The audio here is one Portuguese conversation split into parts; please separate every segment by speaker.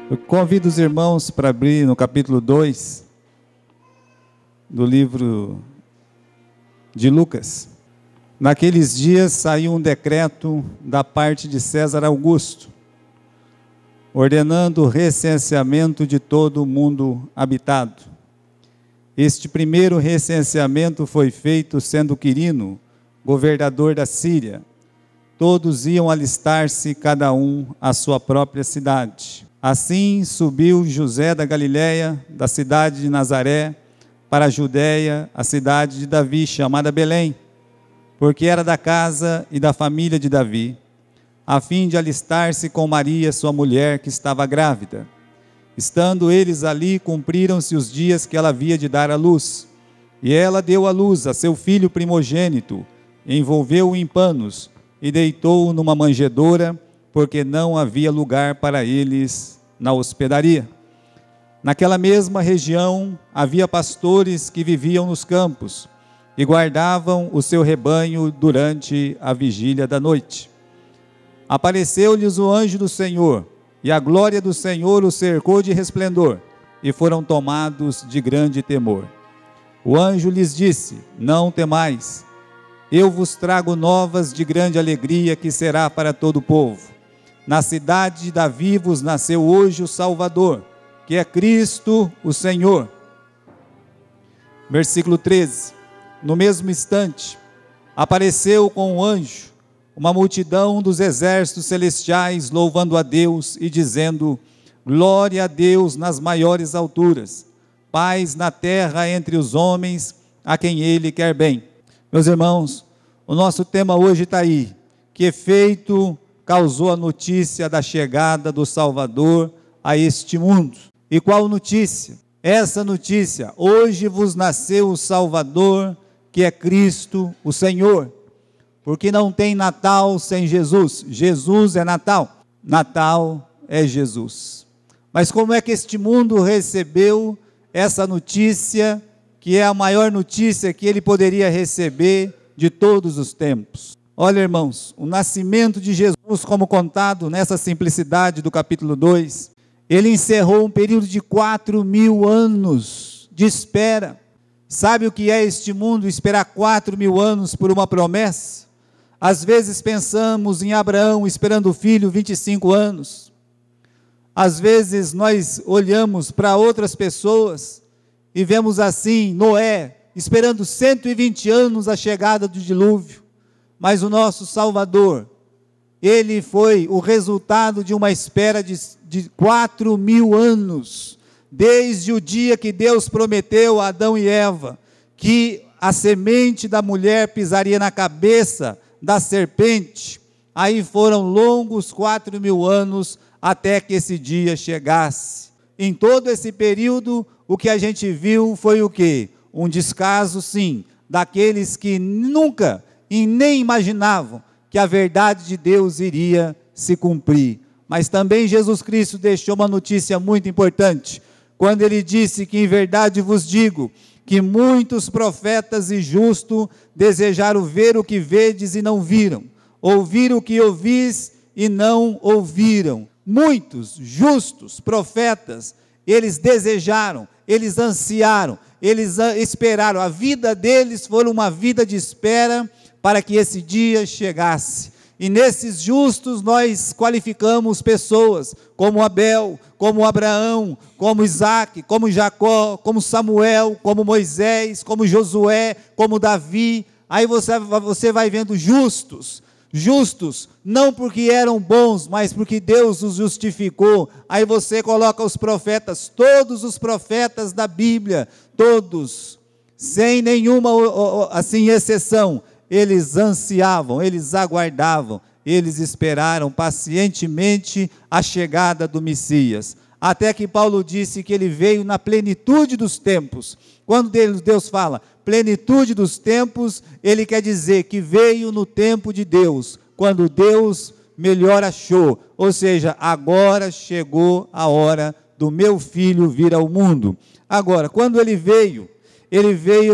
Speaker 1: Eu convido os irmãos para abrir no capítulo 2 do livro de Lucas. Naqueles dias saiu um decreto da parte de César Augusto, ordenando o recenseamento de todo o mundo habitado. Este primeiro recenseamento foi feito sendo Quirino governador da Síria. Todos iam alistar-se, cada um à sua própria cidade. Assim subiu José da Galiléia, da cidade de Nazaré, para a Judéia, a cidade de Davi, chamada Belém, porque era da casa e da família de Davi, a fim de alistar-se com Maria, sua mulher, que estava grávida. Estando eles ali, cumpriram-se os dias que ela havia de dar à luz. E ela deu à luz a seu filho primogênito, envolveu-o em panos e deitou-o numa manjedoura, porque não havia lugar para eles na hospedaria. Naquela mesma região havia pastores que viviam nos campos e guardavam o seu rebanho durante a vigília da noite. Apareceu-lhes o anjo do Senhor, e a glória do Senhor os cercou de resplendor, e foram tomados de grande temor. O anjo lhes disse: não temais, eu vos trago novas de grande alegria, que será para todo o povo. Na cidade de Davi vos nasceu hoje o Salvador, que é Cristo o Senhor. Versículo 13. No mesmo instante, apareceu com o anjo uma multidão dos exércitos celestiais, louvando a Deus e dizendo: glória a Deus nas maiores alturas, paz na terra entre os homens, a quem Ele quer bem. Meus irmãos, o nosso tema hoje está aí: que efeito causou a notícia da chegada do Salvador a este mundo? E qual notícia? Essa notícia: hoje vos nasceu o Salvador, que é Cristo o Senhor. Porque não tem Natal sem Jesus. Jesus é Natal. Natal é Jesus. Mas como é que este mundo recebeu essa notícia, que é a maior notícia que ele poderia receber de todos os tempos? Olha, irmãos, o nascimento de Jesus, como contado nessa simplicidade do capítulo 2, ele encerrou um período de 4.000 anos de espera. Sabe o que é este mundo, esperar 4.000 anos por uma promessa? Às vezes pensamos em Abraão esperando o filho 25 anos. Às vezes nós olhamos para outras pessoas e vemos assim Noé esperando 120 anos a chegada do dilúvio. Mas o nosso Salvador, ele foi o resultado de uma espera de 4.000 anos, desde o dia que Deus prometeu a Adão e Eva que a semente da mulher pisaria na cabeça da serpente. Aí foram longos 4.000 anos até que esse dia chegasse. Em todo esse período, o que a gente viu foi o quê? Um descaso, sim, daqueles que nunca e nem imaginavam que a verdade de Deus iria se cumprir. Mas também Jesus Cristo deixou uma notícia muito importante, quando ele disse que em verdade vos digo, que muitos profetas e justos desejaram ver o que vedes e não viram, ouvir o que ouvis e não ouviram. Muitos justos profetas, eles desejaram, eles ansiaram, eles esperaram, a vida deles foi uma vida de espera para que esse dia chegasse. E nesses justos nós qualificamos pessoas como Abel, como Abraão, como Isaac, como Jacó, como Samuel, como Moisés, como Josué, como Davi. Aí você vai vendo justos, não porque eram bons, mas porque Deus os justificou. Aí você coloca os profetas, todos os profetas da Bíblia, todos, sem nenhuma assim exceção, eles ansiavam, eles aguardavam, eles esperaram pacientemente a chegada do Messias, até que Paulo disse que ele veio na plenitude dos tempos. Quando Deus fala plenitude dos tempos, ele quer dizer que veio no tempo de Deus, quando Deus melhor achou, ou seja, agora chegou a hora do meu filho vir ao mundo. Agora, quando ele veio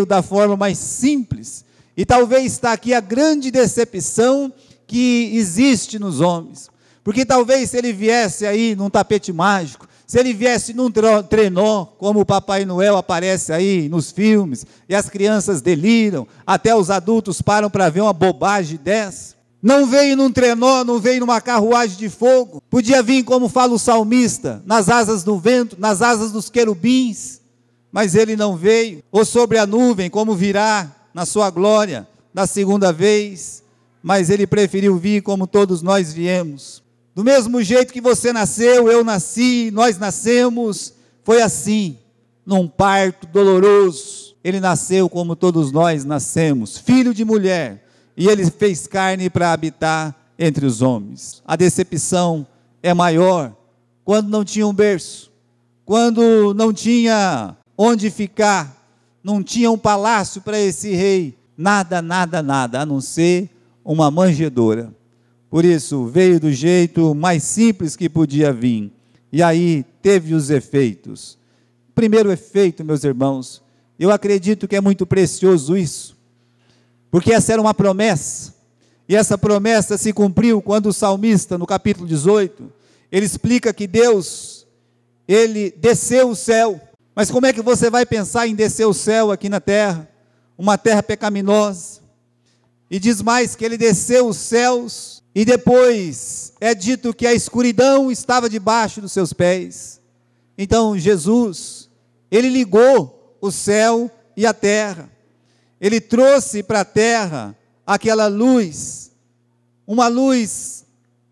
Speaker 1: da forma mais simples. E talvez está aqui a grande decepção que existe nos homens. Porque talvez se ele viesse aí num tapete mágico, Se ele viesse num trenó, como o Papai Noel aparece aí nos filmes, e as crianças deliram, até os adultos param para ver uma bobagem dessa. Não veio num trenó, não veio numa carruagem de fogo. Podia vir, como fala o salmista, nas asas do vento, nas asas dos querubins. Mas ele não veio. Ou sobre a nuvem, como virá na sua glória, da segunda vez. Mas ele preferiu vir como todos nós viemos. Do mesmo jeito que você nasceu, eu nasci, nós nascemos, foi assim, num parto doloroso. Ele nasceu como todos nós nascemos, filho de mulher. E ele fez carne para habitar entre os homens. A decepção é maior quando não tinha um berço, quando não tinha onde ficar, não tinha um palácio para esse rei, nada, a não ser uma manjedoura. Por isso, veio do jeito mais simples que podia vir, e aí teve os efeitos. Primeiro efeito, meus irmãos, eu acredito que é muito precioso isso, porque essa era uma promessa, e essa promessa se cumpriu quando o salmista, no capítulo 18, ele explica que Deus, ele desceu o céu. Mas como é que você vai pensar em descer o céu aqui na terra, uma terra pecaminosa? E diz mais que ele desceu os céus, e depois é dito que a escuridão estava debaixo dos seus pés. Então Jesus, ele ligou o céu e a terra. Ele trouxe para a terra aquela luz, uma luz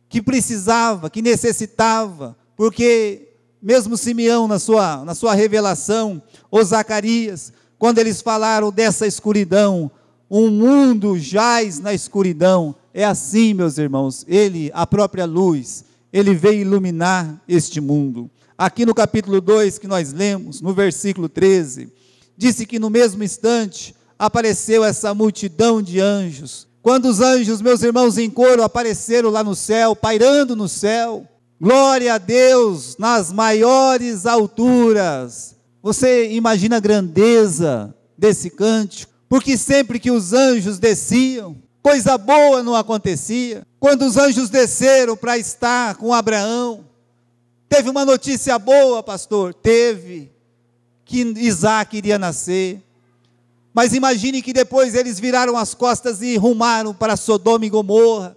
Speaker 1: que precisava, que necessitava, porque mesmo Simeão na sua revelação, ou Zacarias, quando eles falaram dessa escuridão, o mundo jaz na escuridão, é assim, meus irmãos, ele, a própria luz, ele veio iluminar este mundo. Aqui no capítulo 2 que nós lemos, no versículo 13, disse que no mesmo instante, apareceu essa multidão de anjos. Quando os anjos, meus irmãos, em coro apareceram lá no céu, pairando no céu, glória a Deus nas maiores alturas. Você imagina a grandeza desse cântico? Porque sempre que os anjos desciam, coisa boa não acontecia. Quando os anjos desceram para estar com Abraão, teve uma notícia boa, pastor? Teve, que Isaac iria nascer. Mas imagine que depois eles viraram as costas e rumaram para Sodoma e Gomorra.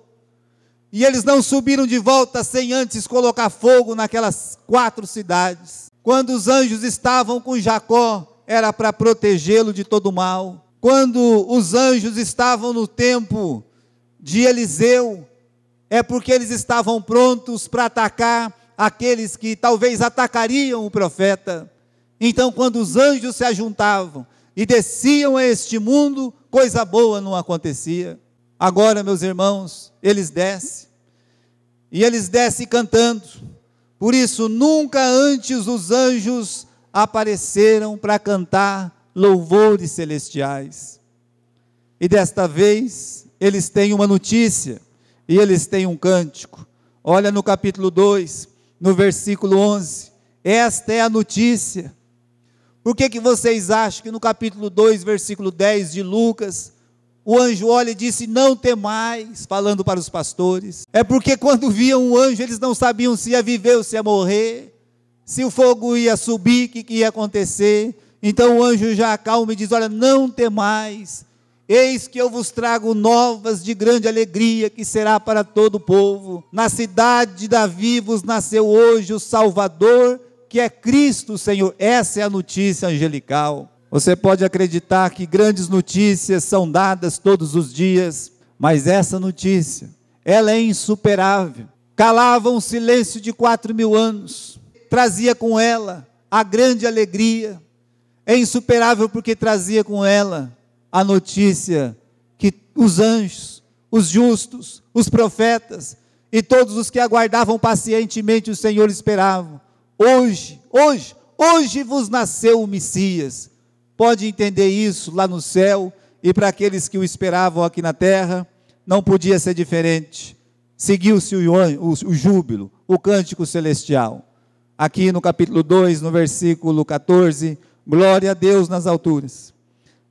Speaker 1: E eles não subiram de volta sem antes colocar fogo naquelas 4 cidades. Quando os anjos estavam com Jacó, era para protegê-lo de todo mal. Quando os anjos estavam no tempo de Eliseu, é porque eles estavam prontos para atacar aqueles que talvez atacariam o profeta. Então, quando os anjos se ajuntavam e desciam a este mundo, coisa boa não acontecia. Agora, meus irmãos, eles descem, e eles descem cantando. Por isso, nunca antes os anjos apareceram para cantar louvores celestiais. E desta vez, eles têm uma notícia, e eles têm um cântico. Olha no capítulo 2, no versículo 11, esta é a notícia. Por que vocês acham que no capítulo 2, versículo 10 de Lucas, o anjo olha e disse, não temais, falando para os pastores? É porque quando viam o anjo, eles não sabiam se ia viver ou se ia morrer, se o fogo ia subir, o que ia acontecer. Então o anjo já acalma e diz, olha, não temais, eis que eu vos trago novas de grande alegria, que será para todo o povo. Na cidade de Davi vos nasceu hoje o Salvador, que é Cristo, Senhor. Essa é a notícia angelical. Você pode acreditar que grandes notícias são dadas todos os dias, mas essa notícia, ela é insuperável. Calava um silêncio de 4.000 anos, trazia com ela a grande alegria. É insuperável porque trazia com ela a notícia que os anjos, os justos, os profetas e todos os que aguardavam pacientemente o Senhor esperavam. Hoje vos nasceu o Messias. Pode entender isso lá no céu, e para aqueles que o esperavam aqui na terra, não podia ser diferente. Seguiu-se o júbilo, o cântico celestial. Aqui no capítulo 2, no versículo 14, glória a Deus nas alturas.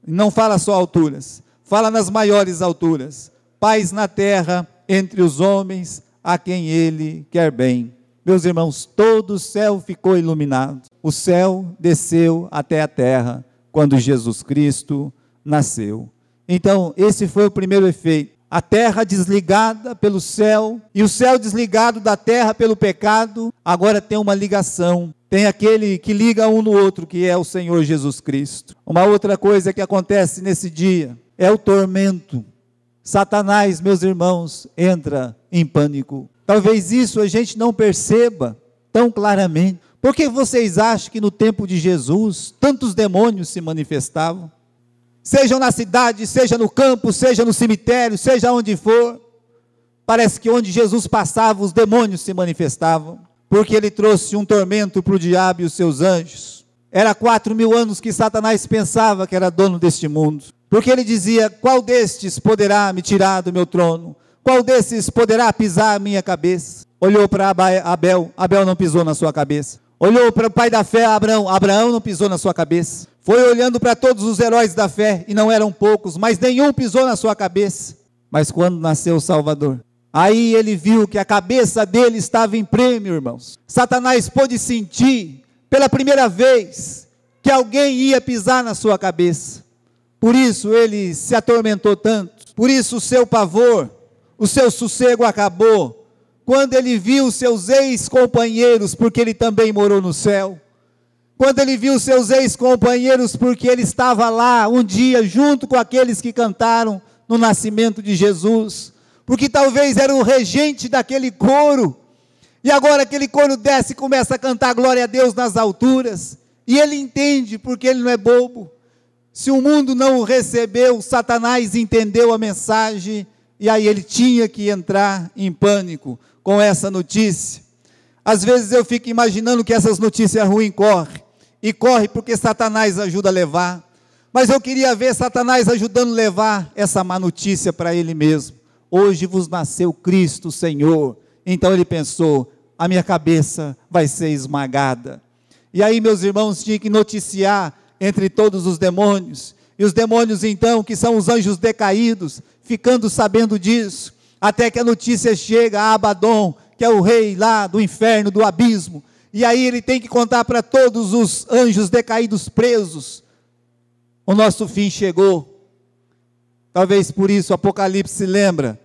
Speaker 1: Não fala só alturas, fala nas maiores alturas. Paz na terra entre os homens a quem Ele quer bem. Meus irmãos, todo o céu ficou iluminado. O céu desceu até a terra quando Jesus Cristo nasceu. Então, esse foi o primeiro efeito. A terra desligada pelo céu e o céu desligado da terra pelo pecado, agora tem uma ligação. Tem aquele que liga um no outro, que é o Senhor Jesus Cristo. Uma outra coisa que acontece nesse dia é o tormento. Satanás, meus irmãos, entra em pânico. Talvez isso a gente não perceba tão claramente. Por que vocês acham que no tempo de Jesus tantos demônios se manifestavam? Seja na cidade, seja no campo, seja no cemitério, seja onde for, parece que onde Jesus passava os demônios se manifestavam, porque ele trouxe um tormento para o diabo e os seus anjos. Era 4.000 anos que Satanás pensava que era dono deste mundo, porque ele dizia: qual destes poderá me tirar do meu trono? Qual desses poderá pisar a minha cabeça? Olhou para Abel, Abel não pisou na sua cabeça. Olhou para o pai da fé, Abraão, Abraão não pisou na sua cabeça. Foi olhando para todos os heróis da fé, e não eram poucos, mas nenhum pisou na sua cabeça. Mas quando nasceu o Salvador, aí ele viu que a cabeça dele estava em prêmio, irmãos. Satanás pôde sentir, pela primeira vez, que alguém ia pisar na sua cabeça. Por isso ele se atormentou tanto, por isso o seu pavor, o seu sossego acabou, quando ele viu seus ex-companheiros, porque ele também morou no céu. Quando ele viu seus ex-companheiros, porque ele estava lá um dia, junto com aqueles que cantaram no nascimento de Jesus, porque talvez era o regente daquele coro, e agora aquele coro desce e começa a cantar glória a Deus nas alturas, e ele entende, porque ele não é bobo. Se o mundo não o recebeu, Satanás entendeu a mensagem, e aí ele tinha que entrar em pânico com essa notícia. Às vezes eu fico imaginando que essas notícias ruins corre porque Satanás ajuda a levar, mas eu queria ver Satanás ajudando a levar essa má notícia para ele mesmo. Hoje vos nasceu Cristo, Senhor. Então ele pensou: a minha cabeça vai ser esmagada. E aí, meus irmãos, tinha que noticiar entre todos os demônios, e os demônios então, que são os anjos decaídos, ficando sabendo disso, até que a notícia chega a Abaddon, que é o rei lá do inferno, do abismo, e aí ele tem que contar para todos os anjos decaídos presos: o nosso fim chegou. Talvez por isso Apocalipse lembra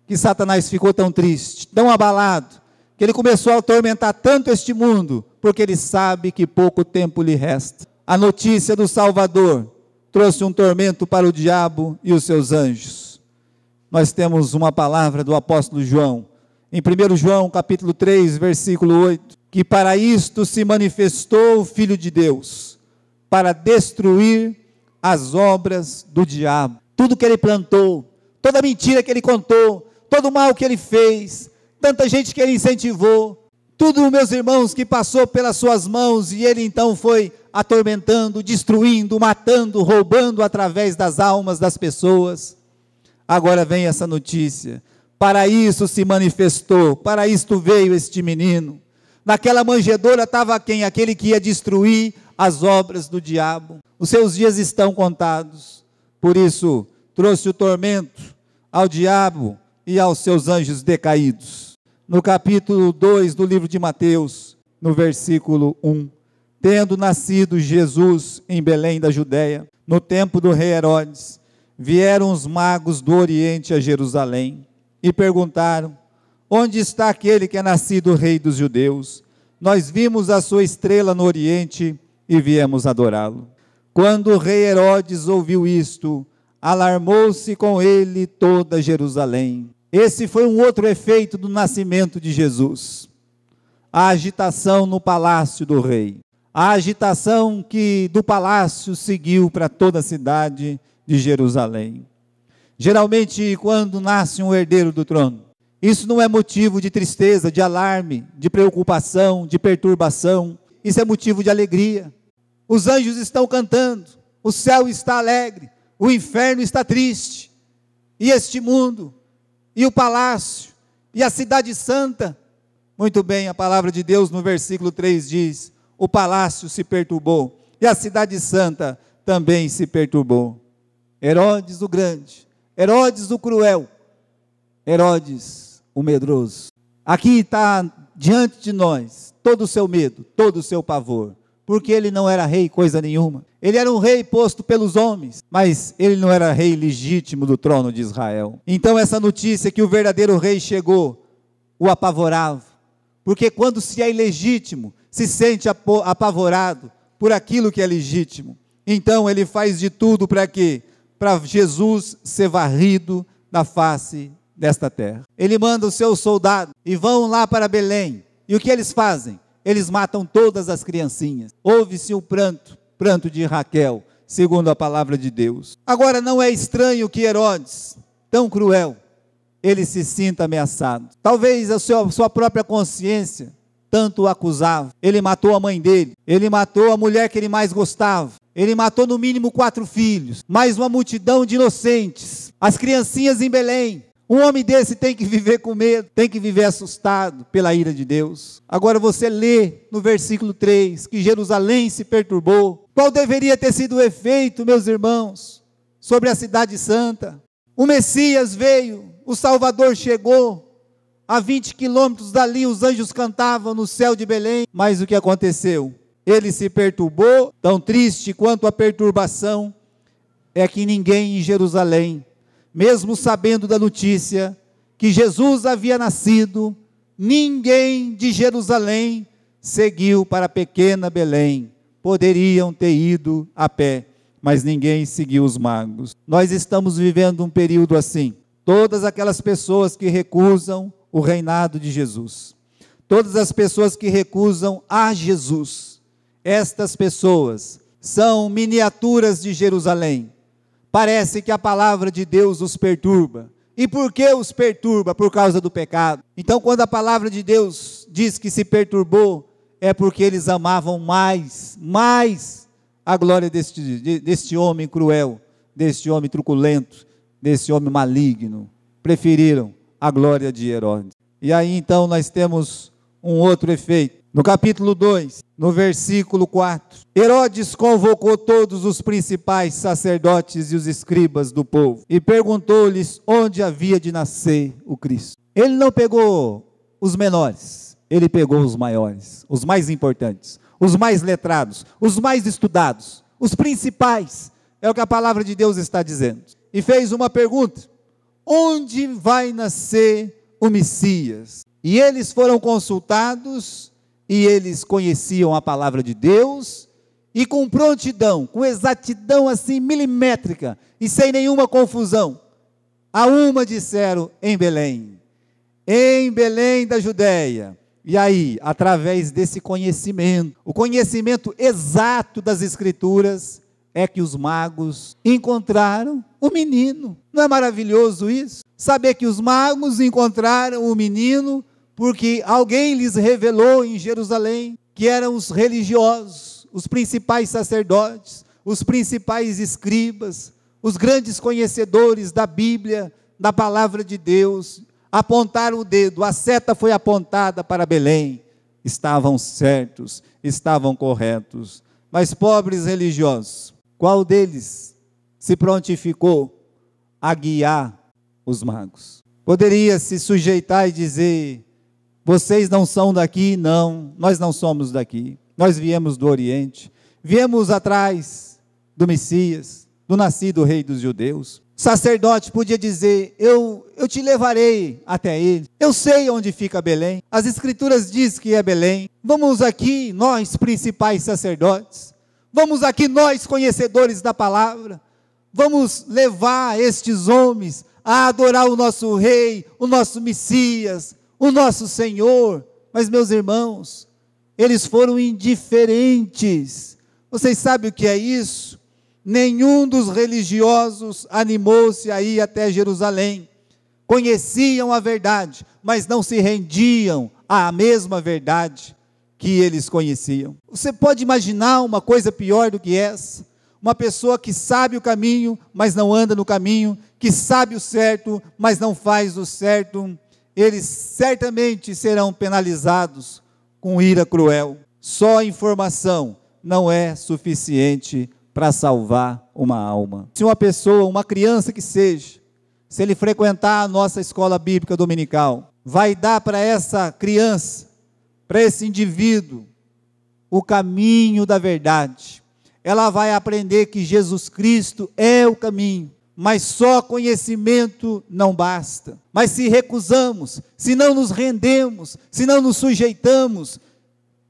Speaker 1: que Satanás ficou tão triste, tão abalado, que ele começou a atormentar tanto este mundo, porque ele sabe que pouco tempo lhe resta. A notícia do Salvador trouxe um tormento para o diabo e os seus anjos. Nós temos uma palavra do apóstolo João, em 1 João capítulo 3, versículo 8, que para isto se manifestou o Filho de Deus, para destruir as obras do diabo. Tudo que ele plantou, toda mentira que ele contou, todo o mal que ele fez, tanta gente que ele incentivou, tudo, meus irmãos, que passou pelas suas mãos, e ele então foi atormentando, destruindo, matando, roubando através das almas das pessoas. Agora vem essa notícia: para isso se manifestou, para isto veio este menino. Naquela manjedoura estava quem? Aquele que ia destruir as obras do diabo. Os seus dias estão contados, por isso trouxe o tormento ao diabo e aos seus anjos decaídos. No capítulo 2 do livro de Mateus, no versículo 1, tendo nascido Jesus em Belém da Judéia, no tempo do rei Herodes, vieram os magos do Oriente a Jerusalém e perguntaram: onde está aquele que é nascido rei dos judeus? Nós vimos a sua estrela no Oriente e viemos adorá-lo. Quando o rei Herodes ouviu isto, alarmou-se com ele toda Jerusalém. Esse foi um outro efeito do nascimento de Jesus. A agitação no palácio do rei. A agitação que do palácio seguiu para toda a cidade de Jerusalém. Geralmente, quando nasce um herdeiro do trono, isso não é motivo de tristeza, de alarme, de preocupação, de perturbação. Isso é motivo de alegria. Os anjos estão cantando, o céu está alegre, o inferno está triste, e este mundo, e o palácio, e a cidade santa. Muito bem, a palavra de Deus no versículo 3 diz: o palácio se perturbou, e a cidade santa também se perturbou. Herodes o grande, Herodes o cruel, Herodes o medroso. Aqui está diante de nós todo o seu medo, todo o seu pavor, porque ele não era rei coisa nenhuma. Ele era um rei posto pelos homens, mas ele não era rei legítimo do trono de Israel. Então essa notícia que o verdadeiro rei chegou, o apavorava, porque quando se é ilegítimo, se sente apavorado por aquilo que é legítimo. Então ele faz de tudo para quê? Para Jesus ser varrido da face desta terra. Ele manda os seus soldados e vão lá para Belém. E o que eles fazem? Eles matam todas as criancinhas. Ouve-se o pranto de Raquel, segundo a palavra de Deus. Agora não é estranho que Herodes, tão cruel, ele se sinta ameaçado. Talvez a sua própria consciência tanto o acusava. Ele matou a mãe dele, ele matou a mulher que ele mais gostava, ele matou no mínimo 4 filhos, mais uma multidão de inocentes, as criancinhas em Belém. Um homem desse tem que viver com medo, tem que viver assustado pela ira de Deus. Agora você lê no versículo 3, que Jerusalém se perturbou. Qual deveria ter sido o efeito, meus irmãos, sobre a cidade santa? O Messias veio, o Salvador chegou, a 20 quilômetros dali os anjos cantavam no céu de Belém. Mas o que aconteceu? Ele se perturbou. Tão triste quanto a perturbação é que ninguém em Jerusalém, mesmo sabendo da notícia que Jesus havia nascido, ninguém de Jerusalém seguiu para a pequena Belém. Poderiam ter ido a pé, mas ninguém seguiu os magos. Nós estamos vivendo um período assim. Todas aquelas pessoas que recusam o reinado de Jesus, todas as pessoas que recusam a Jesus, estas pessoas são miniaturas de Jerusalém. Parece que a palavra de Deus os perturba. E por que os perturba? Por causa do pecado. Então, quando a palavra de Deus diz que se perturbou, é porque eles amavam mais a glória deste homem cruel, deste homem truculento, desse homem maligno. Preferiram a glória de Herodes. E aí então nós temos um outro efeito. No capítulo 2, no versículo 4, Herodes convocou todos os principais sacerdotes e os escribas do povo e perguntou-lhes onde havia de nascer o Cristo. Ele não pegou os menores, ele pegou os maiores, os mais importantes, os mais letrados, os mais estudados, os principais, é o que a palavra de Deus está dizendo. E fez uma pergunta: onde vai nascer o Messias? E eles foram consultados, e eles conheciam a palavra de Deus, e com prontidão, com exatidão assim milimétrica, e sem nenhuma confusão, a uma disseram: em Belém da Judéia. E aí, através desse conhecimento, o conhecimento exato das Escrituras, é que os magos encontraram o menino. Não é maravilhoso isso? Saber que os magos encontraram o menino, porque alguém lhes revelou em Jerusalém, que eram os religiosos, os principais sacerdotes, os principais escribas, os grandes conhecedores da Bíblia, da palavra de Deus, apontaram o dedo, a seta foi apontada para Belém, estavam certos, estavam corretos. Mas pobres religiosos, qual deles se prontificou a guiar os magos? Poderia se sujeitar e dizer: vocês não são daqui? Não, nós não somos daqui, nós viemos do Oriente, viemos atrás do Messias, do nascido rei dos judeus. O sacerdote podia dizer: eu te levarei até ele, eu sei onde fica Belém, as Escrituras dizem que é Belém, vamos aqui nós principais sacerdotes, vamos aqui nós conhecedores da palavra, vamos levar estes homens a adorar o nosso rei, o nosso Messias, o nosso Senhor. Mas, meus irmãos, eles foram indiferentes. Vocês sabem o que é isso? Nenhum dos religiosos animou-se a ir até Jerusalém. Conheciam a verdade, mas não se rendiam à mesma verdade que eles conheciam. Você pode imaginar uma coisa pior do que essa? Uma pessoa que sabe o caminho, mas não anda no caminho, que sabe o certo, mas não faz o certo. Eles certamente serão penalizados com ira cruel. Só a informação não é suficiente para salvar uma alma. Se uma pessoa, uma criança que seja, se ele frequentar a nossa escola bíblica dominical, vai dar para essa criança para esse indivíduo o caminho da verdade. Ela vai aprender que Jesus Cristo é o caminho, mas só conhecimento não basta. Mas se recusamos, se não nos rendemos, se não nos sujeitamos,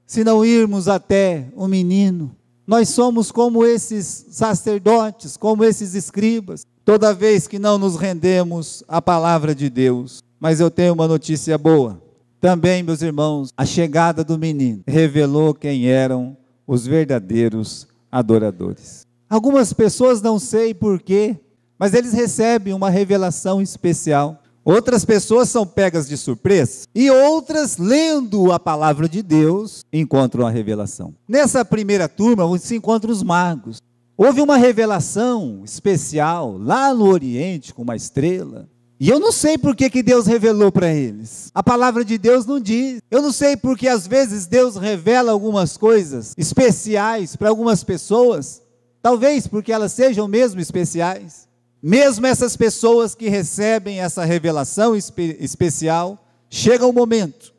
Speaker 1: se não irmos até o menino, nós somos como esses sacerdotes, como esses escribas, toda vez que não nos rendemos à palavra de Deus. Mas eu tenho uma notícia boa. Também, meus irmãos, a chegada do menino revelou quem eram os verdadeiros adoradores. Algumas pessoas, não sei porquê, mas eles recebem uma revelação especial. Outras pessoas são pegas de surpresa, e outras, lendo a palavra de Deus, encontram a revelação. Nessa primeira turma, se encontram os magos. Houve uma revelação especial lá no Oriente, com uma estrela, e eu não sei por que Deus revelou para eles. A palavra de Deus não diz. Eu não sei porque às vezes Deus revela algumas coisas especiais para algumas pessoas, talvez porque elas sejam mesmo especiais. Mesmo essas pessoas que recebem essa revelação especial, chega um momento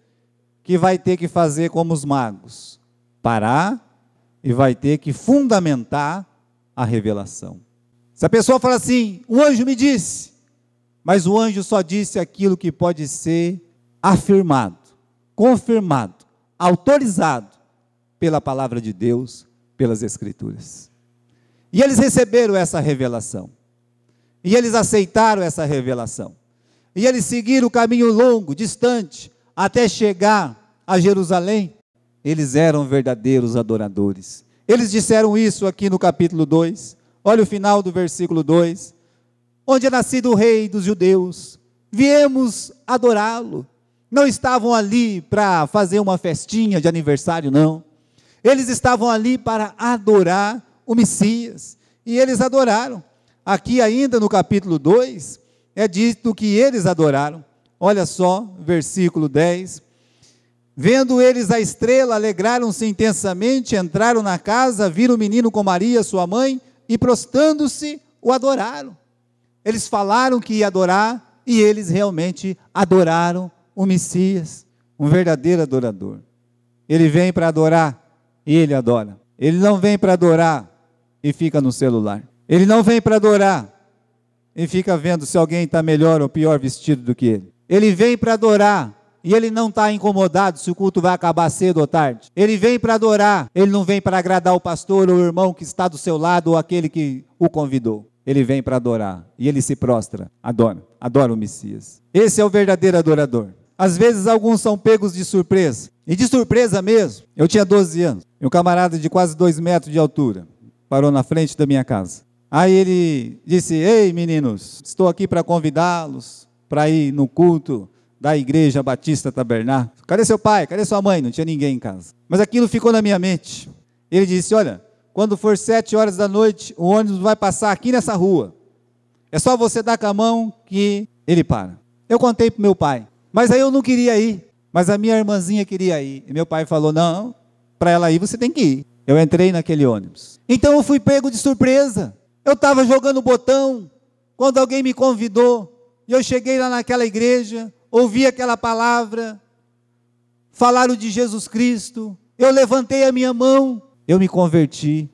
Speaker 1: que vai ter que fazer como os magos, parar e vai ter que fundamentar a revelação. Se a pessoa fala assim, um anjo me disse, mas o anjo só disse aquilo que pode ser afirmado, confirmado, autorizado pela palavra de Deus, pelas Escrituras. E eles receberam essa revelação. E eles aceitaram essa revelação. E eles seguiram o caminho longo, distante, até chegar a Jerusalém. Eles eram verdadeiros adoradores. Eles disseram isso aqui no capítulo 2. Olha o final do versículo 2. Onde é nascido o rei dos judeus. Viemos adorá-lo. Não estavam ali para fazer uma festinha de aniversário, não. Eles estavam ali para adorar o Messias. E eles adoraram. Aqui ainda no capítulo 2, é dito que eles adoraram. Olha só, versículo 10. Vendo eles a estrela, alegraram-se intensamente, entraram na casa, viram o menino com Maria, sua mãe, e prostrando-se, o adoraram. Eles falaram que ia adorar, e eles realmente adoraram o Messias, um verdadeiro adorador. Ele vem para adorar, e ele adora. Ele não vem para adorar, e fica no celular. Ele não vem para adorar e fica vendo se alguém está melhor ou pior vestido do que ele. Ele vem para adorar e ele não está incomodado se o culto vai acabar cedo ou tarde. Ele vem para adorar, ele não vem para agradar o pastor ou o irmão que está do seu lado ou aquele que o convidou. Ele vem para adorar e ele se prostra, adora o Messias. Esse é o verdadeiro adorador. Às vezes alguns são pegos de surpresa, e de surpresa mesmo. Eu tinha 12 anos, e um camarada de quase 2 metros de altura parou na frente da minha casa. Aí ele disse, ei meninos, estou aqui para convidá-los para ir no culto da Igreja Batista Tabernáculo. Cadê seu pai? Cadê sua mãe? Não tinha ninguém em casa. Mas aquilo ficou na minha mente. Ele disse, olha, quando for 7 horas da noite, o ônibus vai passar aqui nessa rua. É só você dar com a mão que ele para. Eu contei para o meu pai, mas aí eu não queria ir, mas a minha irmãzinha queria ir. E meu pai falou, não, para ela ir você tem que ir. Eu entrei naquele ônibus. Então eu fui pego de surpresa. Eu estava jogando botão, quando alguém me convidou, e eu cheguei lá naquela igreja, ouvi aquela palavra, falaram de Jesus Cristo, eu levantei a minha mão, eu me converti,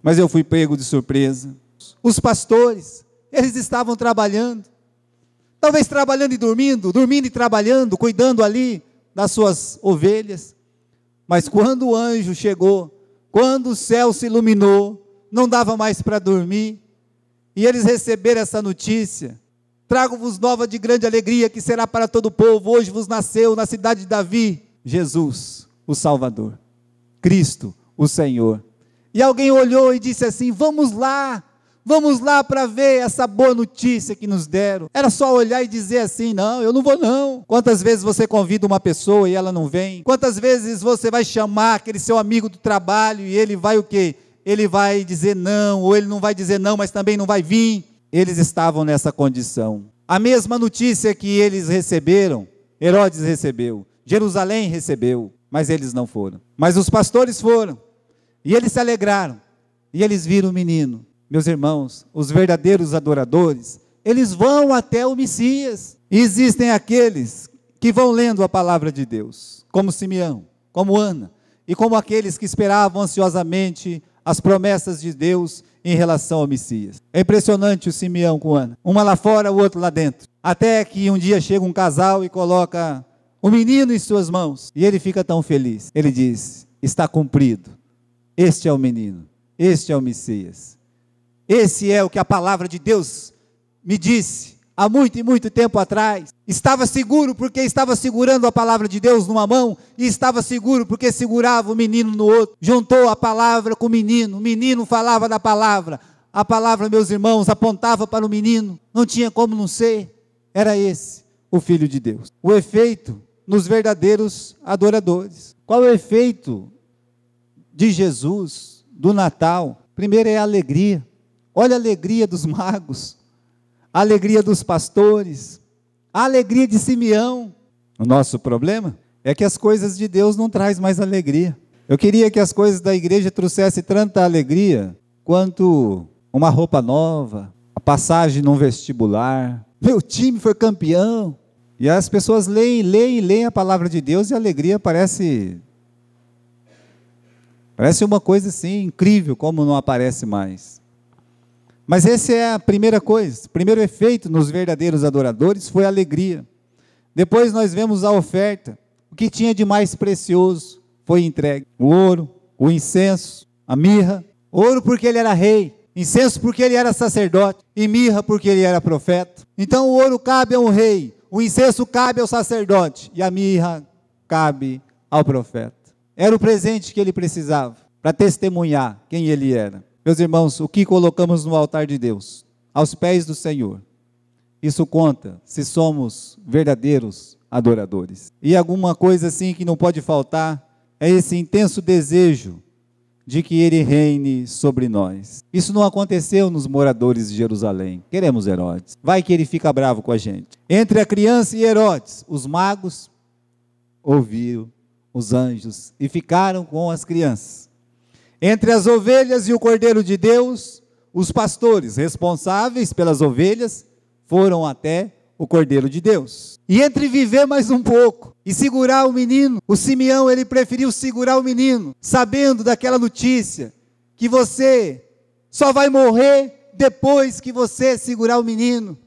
Speaker 1: mas eu fui pego de surpresa. Os pastores, eles estavam trabalhando, talvez trabalhando e dormindo e trabalhando, cuidando ali das suas ovelhas, mas quando o anjo chegou, quando o céu se iluminou, não dava mais para dormir, e eles receberam essa notícia, trago-vos nova de grande alegria, que será para todo o povo, hoje vos nasceu na cidade de Davi, Jesus, o Salvador, Cristo, o Senhor. E alguém olhou e disse assim, vamos lá para ver essa boa notícia que nos deram. Era só olhar e dizer assim, não, eu não vou não. Quantas vezes você convida uma pessoa e ela não vem? Quantas vezes você vai chamar aquele seu amigo do trabalho e ele vai o quê? Ele vai dizer não, ou ele não vai dizer não, mas também não vai vir. Eles estavam nessa condição. A mesma notícia que eles receberam, Herodes recebeu, Jerusalém recebeu, mas eles não foram. Mas os pastores foram, e eles se alegraram, e eles viram o menino. Meus irmãos, os verdadeiros adoradores, eles vão até o Messias. E existem aqueles que vão lendo a palavra de Deus, como Simeão, como Ana, e como aqueles que esperavam ansiosamente as promessas de Deus em relação ao Messias. É impressionante o Simeão com Ana, uma lá fora, o outro lá dentro, até que um dia chega um casal e coloca o menino em suas mãos, e ele fica tão feliz. Ele diz: está cumprido, este é o menino, este é o Messias, esse é o que a palavra de Deus me disse há muito e muito tempo atrás. Estava seguro porque estava segurando a palavra de Deus numa mão, e estava seguro porque segurava o menino no outro. Juntou a palavra com o menino falava da palavra. A palavra, meus irmãos, apontava para o menino, não tinha como não ser. Era esse o Filho de Deus. O efeito nos verdadeiros adoradores. Qual é o efeito de Jesus, do Natal? Primeiro é a alegria. Olha a alegria dos magos, a alegria dos pastores, a alegria de Simeão. O nosso problema é que as coisas de Deus não trazem mais alegria. Eu queria que as coisas da igreja trouxessem tanta alegria quanto uma roupa nova, a passagem num vestibular, meu time foi campeão. E as pessoas leem a palavra de Deus, e a alegria parece uma coisa assim incrível, como não aparece mais. Mas essa é a primeira coisa. O primeiro efeito nos verdadeiros adoradores foi a alegria. Depois nós vemos a oferta. O que tinha de mais precioso foi entregue: o ouro, o incenso, a mirra. Ouro porque ele era rei, incenso porque ele era sacerdote, e mirra porque ele era profeta. Então o ouro cabe ao rei, o incenso cabe ao sacerdote, e a mirra cabe ao profeta. Era o presente que ele precisava para testemunhar quem ele era. Meus irmãos, o que colocamos no altar de Deus, aos pés do Senhor, isso conta se somos verdadeiros adoradores. E alguma coisa assim que não pode faltar é esse intenso desejo de que Ele reine sobre nós. Isso não aconteceu nos moradores de Jerusalém. Queremos Herodes. Vai que ele fica bravo com a gente. Entre a criança e Herodes, os magos ouviram os anjos e ficaram com as crianças. Entre as ovelhas e o Cordeiro de Deus, os pastores responsáveis pelas ovelhas foram até o Cordeiro de Deus. E entre viver mais um pouco e segurar o menino, o Simeão, ele preferiu segurar o menino, sabendo daquela notícia, que você só vai morrer depois que você segurar o menino.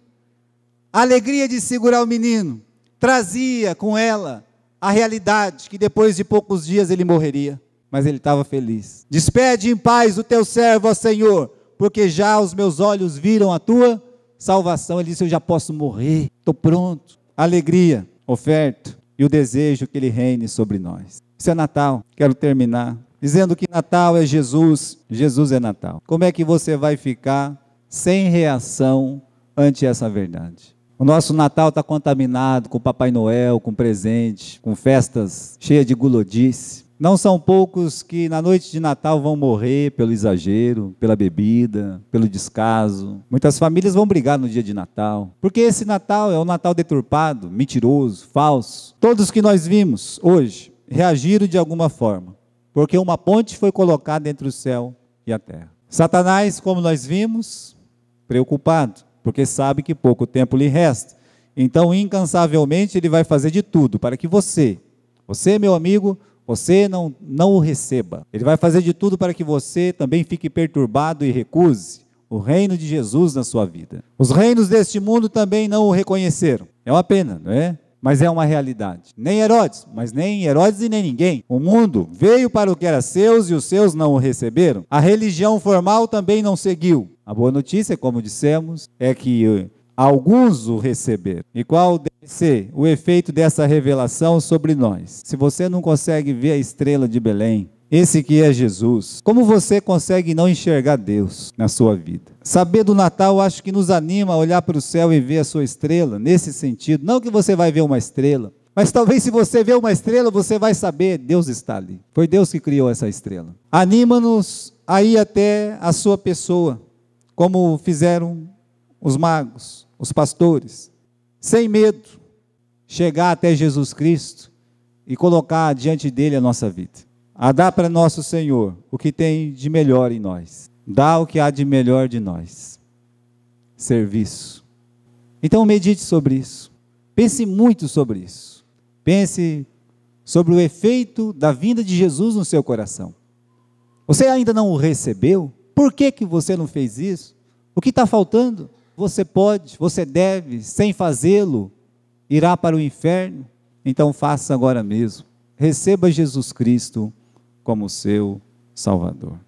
Speaker 1: A alegria de segurar o menino trazia com ela a realidade que depois de poucos dias ele morreria. Mas ele estava feliz. Despede em paz o teu servo, ó Senhor, porque já os meus olhos viram a tua salvação. Ele disse: eu já posso morrer, estou pronto. Alegria, oferta e o desejo que ele reine sobre nós. Isso é Natal. Quero terminar dizendo que Natal é Jesus, Jesus é Natal. Como é que você vai ficar sem reação ante essa verdade? O nosso Natal está contaminado com Papai Noel, com presente, com festas cheias de gulodice. Não são poucos que na noite de Natal vão morrer pelo exagero, pela bebida, pelo descaso. Muitas famílias vão brigar no dia de Natal, porque esse Natal é um Natal deturpado, mentiroso, falso. Todos que nós vimos hoje reagiram de alguma forma, porque uma ponte foi colocada entre o céu e a terra. Satanás, como nós vimos, preocupado, porque sabe que pouco tempo lhe resta. Então, incansavelmente, ele vai fazer de tudo para que você, meu amigo, você não o receba. Ele vai fazer de tudo para que você também fique perturbado e recuse o reino de Jesus na sua vida. Os reinos deste mundo também não o reconheceram. É uma pena, não é? Mas é uma realidade. Nem Herodes, mas nem Herodes e nem ninguém. O mundo veio para o que era seus e os seus não o receberam. A religião formal também não seguiu. A boa notícia, como dissemos, é que alguns o receberam. E qual deve ser o efeito dessa revelação sobre nós? Se você não consegue ver a estrela de Belém, esse que é Jesus, como você consegue não enxergar Deus na sua vida? Saber do Natal, acho que nos anima a olhar para o céu e ver a sua estrela, nesse sentido. Não que você vai ver uma estrela, mas talvez se você ver uma estrela, você vai saber, Deus está ali. Foi Deus que criou essa estrela. Anima-nos a ir até a sua pessoa, como fizeram os magos, os pastores, sem medo, chegar até Jesus Cristo e colocar diante dele a nossa vida. A dar para nosso Senhor o que tem de melhor em nós. Dá o que há de melhor de nós. Serviço. Então medite sobre isso. Pense muito sobre isso. Pense sobre o efeito da vinda de Jesus no seu coração. Você ainda não o recebeu? Por que você não fez isso? O que está faltando? Você pode, você deve, sem fazê-lo, irá para o inferno. Então faça agora mesmo. Receba Jesus Cristo como seu Salvador.